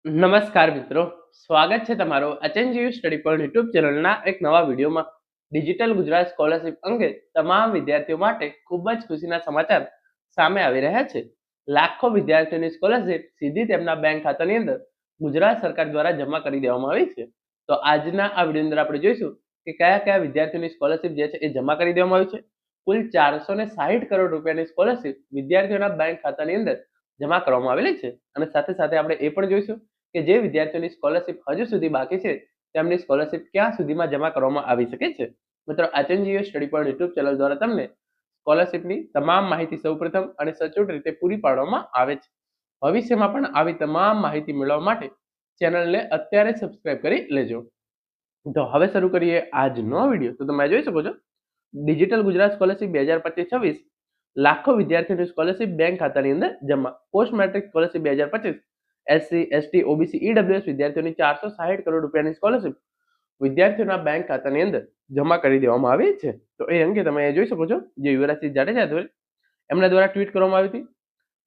નમસ્કાર મિત્રો, સ્વાગત છે તમારો એચએનજીયુ સ્ટડી પોઈન્ટ યુટ્યુબ ચેનલના એક નવા વિડીયોમાં. ડિજિટલ ગુજરાત સ્કોલરશિપ અંગે તમામ વિદ્યાર્થીઓ માટે ખૂબ જ ખુશીના સમાચાર સામે આવી રહ્યા છે. લાખો વિદ્યાર્થીઓની સ્કોલરશિપ સીધી તેમના બેંક ખાતાની અંદર ગુજરાત સરકાર દ્વારા જમા કરી દેવામાં આવી છે. તો આજના આ વિડીયો અંદર આપણે જોઈશું કે કયા કયા વિદ્યાર્થીઓની સ્કોલરશિપ જે છે એ જમા કરી દેવામાં આવી છે. કુલ 460 કરોડ રૂપિયાની સ્કોલરશિપ વિદ્યાર્થીઓના બેંક ખાતાની અંદર જમા કરવામાં આવેલી છે. અને સાથે સાથે આપણે એ પણ જોઈશું કે જે વિદ્યાર્થીઓની સ્કોલરશિપ હજુ સુધી બાકી છે તેમની સ્કોલરશિપ ક્યાં સુધીમાં જમા કરવામાં આવી શકે છે. મિત્રો, HNGU study point YouTube channel દ્વારા તમને સ્કોલરશિપની તમામ માહિતી સૌપ્રથમ અને સચોટ રીતે પૂરી પાડવામાં આવે છે. ભવિષ્યમાં પણ આવી તમામ માહિતી મેળવવા માટે ચેનલને અત્યારે સબસ્ક્રાઇબ કરી લેજો. તો હવે શરૂ કરીએ આજનો વિડીયો. તો તમે જોઈ શકો છો, ડિજિટલ ગુજરાત સ્કોલરશિપ 2025-26 લાખો વિદ્યાર્થીઓની સ્કોલરશિપ બેંક ખાતાની અંદર જમા. Post metric scholarship 2025 SC, ST, OBC, EWS વિદ્યાર્થીઓની 460 કરોડ રૂપિયાની સ્કોલરશિપ વિદ્યાર્થીઓના બેંક ખાતાની અંદર જમા કરી દેવામાં આવી છે. તો એ અંગે તમે જોઈ શકો છો, જે યુવરાજસિંહ જાડેજા હતા એમના દ્વારા ટ્વીટ કરવામાં આવી હતી.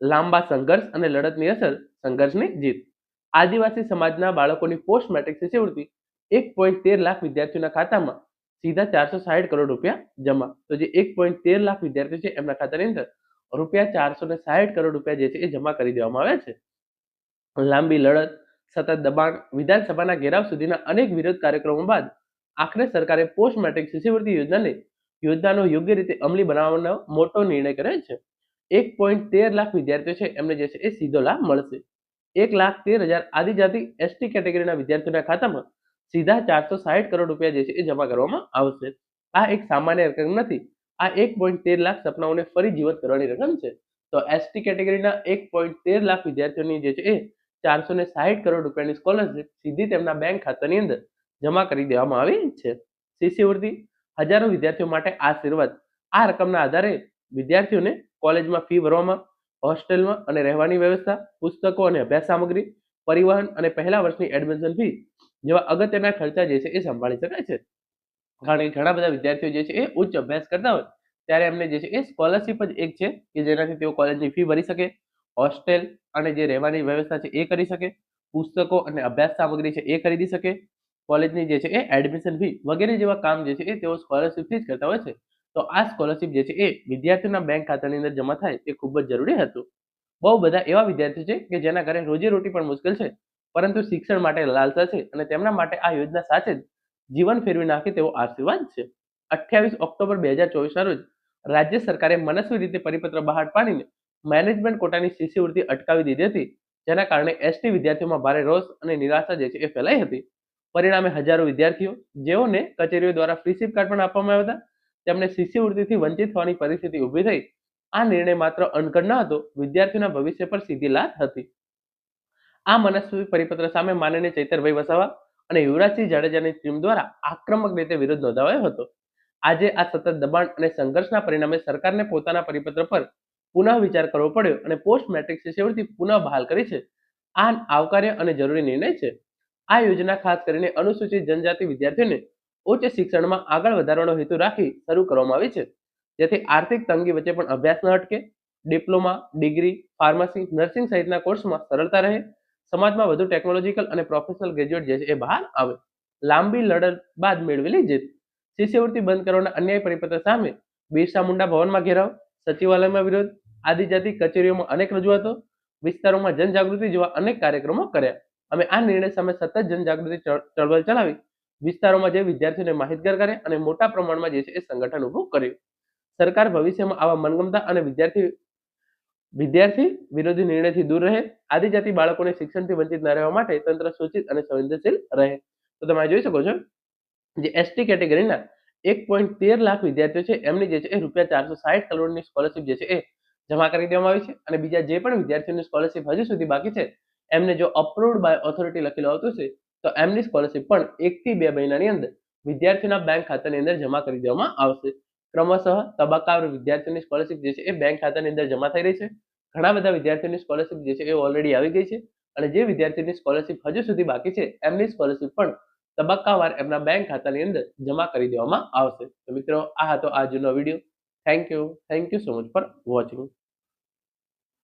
લાંબા સંઘર્ષ અને લડતની અસર, સંઘર્ષની જીત. આદિવાસી સમાજના બાળકોની પોસ્ટ મેટ્રિક શિષ્યવૃત્તિ 1.13 લાખ વિદ્યાર્થીઓના ખાતામાં સીધા 460 કરોડ રૂપિયા જમા. તો જે 1.13 લાખ વિદ્યાર્થીઓ છે એમના ખાતાની અંદર રૂપિયા 460 કરોડ રૂપિયા જે છે એ જમા કરી દેવામાં આવ્યા છે. લાંબી લડત, સતત દબાણ, વિધાનસભાના ઘેરાવ સુધીના અનેક વિરોધ કાર્યક્રમો બાદ આખરે સરકારે પોસ્ટ મેટ્રિક શિષ્યવૃત્તિ યોજનાનો યોગ્ય રીતે અમલી બનાવવાનો મોટો નિર્ણય કર્યો છે. 1.13 લાખ વિદ્યાર્થીઓ છે એમને જે છે એ સીધો લાભ મળશે. 1,13,000 આદિજાતિ એસટી કેટેગરીના વિદ્યાર્થીઓના ખાતામાં સીધા 460 કરોડ રૂપિયા જે છે એ જમા કરવામાં આવશે. આ એક સામાન્ય રકમ નથી. આ 1.13 લાખ સપનાઓને ફરી જીવંત કરવાની રકમ છે. તો એસટી કેટેગરીના 1.13 લાખ વિદ્યાર્થીઓની જે છે એ 460 કરોડ રૂપિયાની સ્કોલરશિપ સીધી તેમના બેંક ખાતાની અંદર જમા કરી દેવામાં આવી છે. શિષ્યવૃત્તિ હજારો વિદ્યાર્થીઓ માટે આશીર્વાદ. આ રકમના આધારે વિદ્યાર્થીઓને કોલેજમાં ફી ભરવામાં, હોસ્ટેલમાં અને રહેવાની વ્યવસ્થા, પુસ્તકો અને અભ્યાસ સામગ્રી, પરિવહન અને પહેલા વર્ષની એડમિશન ફી જેવા અગત્યના ખર્ચા જે છે એ સંભાળી શકાય છે. કારણ કે ઘણા બધા વિદ્યાર્થીઓ જે છે એ ઉચ્ચ અભ્યાસ કરતા હોય ત્યારે એમને જે છે એ સ્કોલરશિપ જ એક છે કે જેનાથી તેઓ કોલેજની ફી ભરી શકે, હોસ્ટેલ અને જે રહેવાની વ્યવસ્થા છે એ કરી શકે, પુસ્તકો અને અભ્યાસ સામગ્રી છે એ ખરીદી શકે, કોલેજની જે છે એ એડમિશન ફી વગેરે જેવા કામ જે છે એ તેઓ સ્કોલરશિપથી જ કરતા હોય છે. તો આ સ્કોલરશિપ જે છે એ વિદ્યાર્થીઓના બેંક ખાતાની અંદર જમા થાય એ ખૂબ જ જરૂરી હતું. બહુ બધા એવા વિદ્યાર્થીઓ છે કે જેના ઘરે રોજીરોટી પણ મુશ્કેલ છે, પરંતુ શિક્ષણ માટે લાલસા છે અને તેમના માટે આ યોજના સાથે જ જીવન ફેરવી નાખે તેવો આશીર્વાદ છે. 28 ઓક્ટોબર 2024ના રોજ રાજ્ય સરકારે મનસ્વી રીતે પરિપત્ર બહાર પાડીને મેનેજમેન્ટ કોટાની શિષ્યવૃત્તિ અટકાવી દીધી હતી, જેના કારણે એસટી વિદ્યાર્થીઓમાં ભારે રોષ અને નિરાશા જે છે એ ફેલાઈ હતી. પરિણામે હજારો વિદ્યાર્થીઓ જેઓને કચેરીઓ દ્વારા ફ્રી સિપ કાર્ડ પણ આપવામાં આવ્યા હતા, તેમને શિષ્યવૃત્તિથી વંચિત થવાની પરિસ્થિતિ ઊભી થઈ. આ નિર્ણય માત્ર અનગઢ ન હતો, વિદ્યાર્થીઓના ભવિષ્ય પર સીધી લાત હતી. આ મનસ્વી પરિપત્ર સામે માનનીય ચૈતરભાઈ વસાવા અને યુવરાજસિંહ જાડેજાની ટીમ દ્વારા આક્રમક રીતે વિરોધ નોંધાવ્યો હતો. આજે આ સતત દબાણ અને સંઘર્ષના પરિણામે સરકારને પોતાના પરિપત્ર પર પુનઃ વિચાર કરવો પડ્યો અને પોસ્ટ મેટ્રિક શિષ્યવૃત્તિ પુનઃ બહાલ કરી છે. આ આવકાર્ય અને જરૂરી નિર્ણય છે. આ યોજના ખાસ કરીને અનુસૂચિત જનજાતિ વિદ્યાર્થીઓને ઉચ્ચ શિક્ષણમાં આગળ વધારવાનો હેતુ રાખી શરૂ કરવામાં આવી છે, જેથી આર્થિક તંગી વચ્ચે પણ અભ્યાસ ન અટકે, ડિપ્લોમા, ડિગ્રી, ફાર્મસી, નર્સિંગ સહિતના કોર્સમાં સરળતા રહે, સમાજમાં વધુ ટેકનોલોજીકલ અને પ્રોફેશનલ ગ્રેજ્યુએટ જે છે એ બહાર આવે. લાંબી લડત બાદ મેળવેલી જીત. શિષ્યવૃત્તિ બંધ કરવાના અન્યાય પરિપત્ર સામે બિરસા મુંડા ભવનમાં ઘેરાવ, સચિવાલયમાં વિરોધ, આદિજાતિ કચેરીઓમાં અનેક રજૂઆતો, વિસ્તારોમાં જનજાગૃતિ જેવા અનેક કાર્યક્રમો કર્યા. અમે આ નિર્ણય સામે સતત જનજાગૃતિ ચળવળ ચલાવી, વિસ્તારોમાં જે વિદ્યાર્થીઓને માહિતગાર કર્યા અને મોટા પ્રમાણમાં જે છે એ સંગઠન ઊભું કર્યું. સરકાર ભવિષ્યમાં આવા મનગમતા અને વિદ્યાર્થી વિરોધી નિર્ણયથી દૂર રહે, આદિજાતિ બાળકોને શિક્ષણથી વંચિત ન રહેવા માટે તંત્ર સૂચિત અને સંવેદનશીલ રહે. તો તમે જોઈ શકો છો, જે એસટી કેટેગરીના 1.13 લાખ વિદ્યાર્થીઓ છે એમની જે છે એ રૂપિયા 460 કરોડની સ્કોલરશિપ જે છે એ જમા કરી દેવામાં આવી છે. અને બીજા જે પણ વિદ્યાર્થીઓની સ્કોલરશિપ હજુ સુધી બાકી છે એમને જો અપ્રુવડ બાય ઓથોરિટી લખેલું આવતું છે તો એમની સ્કોલરશિપ પણ 1 થી 2 મહિનાની અંદર વિદ્યાર્થીઓના બેંક ખાતાની અંદર જમા કરી દેવામાં આવશે. ક્રમશઃ તબક્કાવાર વિદ્યાર્થીઓની સ્કોલરશિપ જે છે એ બેંક ખાતાની અંદર જમા થઈ રહી છે. ઘણા બધા વિદ્યાર્થીઓની સ્કોલરશિપ જે છે એ ઓલરેડી આવી ગઈ છે અને જે વિદ્યાર્થીની સ્કોલરશિપ હજુ સુધી બાકી છે એમની સ્કોલરશિપ પણ તબક્કાવાર એમના બેંક ખાતાની અંદર જમા કરી દેવામાં આવશે. તો મિત્રો, આ હતો આજનો video. Thank you so much for watching.